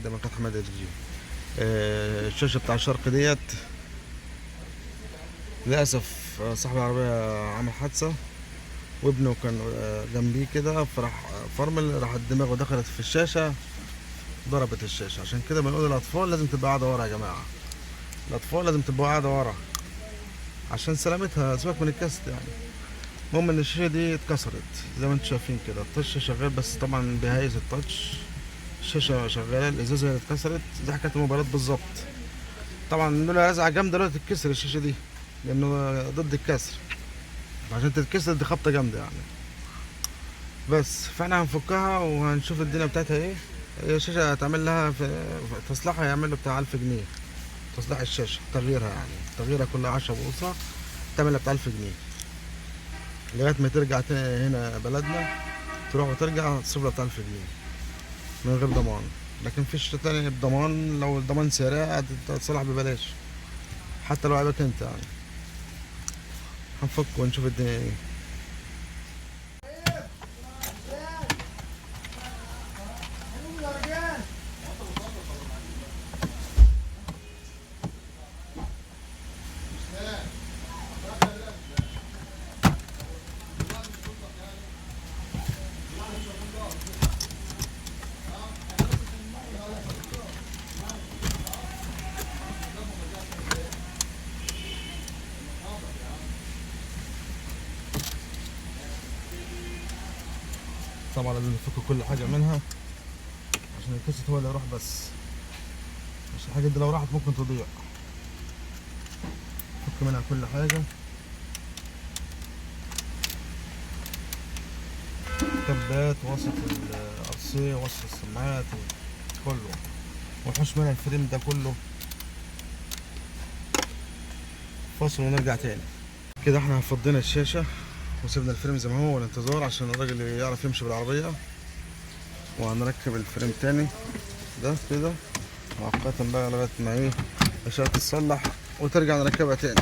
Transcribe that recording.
ده ماركات حماده ال جي. الشاشه بتاع الشرق ديت للاسف صاحب العربيه عمل حادثه، وابنه كان جنبيه كده، فراح فرمل، راحت دماغه دخلت في الشاشه، ضربت الشاشه. عشان كده بنقول الاطفال لازم تبقى قاعده ورا يا جماعه، الاطفال لازم تبقى قاعده ورا عشان سلامتها، سيبك من الكاست يعني. المهم ان الشاشه دي اتكسرت زي ما انتم شايفين كده، التاتش شغال بس طبعا بهايز التاتش، الشاشه شغاله، الازازه اللي اتكسرت زي حكايه الموبايلات بالظبط. طبعا لولا رزعه جامده دلوقتي تتكسر الشاشه دي، لانه ضد الكسر، عشان تتكسر دي خبطه جامده يعني. بس فاحنا هنفكها وهنشوف الدنيا بتاعتها ايه. هي الشاشه هتعمل لها في تصليحها هيعمل له بتاع 1000 جنيه، تصليح الشاشه، تغييرها يعني، تغييرها كلها 10 بوصه تعمل لها بتاع 1000 جنيه، لغايه ما ترجع تاني هنا بلدنا، تروح وترجع تصرف لها بتاع 1000 جنيه من غير ضمان. لكن فيش تاني بضمان، لو الضمان سريع هتتصلح ببلاش حتى لو عيبك انت يعني. هنفك ونشوف الدنيا ايه. طبعا لازم نفك كل حاجه منها عشان الكاسيت هو اللي يروح، بس عشان الحاجه دي لو راحت ممكن تضيع. فك منها كل حاجه، كابلات، وسط الارسيه، وسط السماعات، كله، ونحوش منها الفريم ده كله. فاصل ونرجع تاني. كده احنا فضينا الشاشه وسيبنا الفريم زي ما هو والانتظار عشان الراجل يعرف يمشي بالعربيه، وهنركب الفريم تاني ده كده مؤقتا بقى لغايه ما ايه الاشاره تتصلح وترجع نركبها تاني.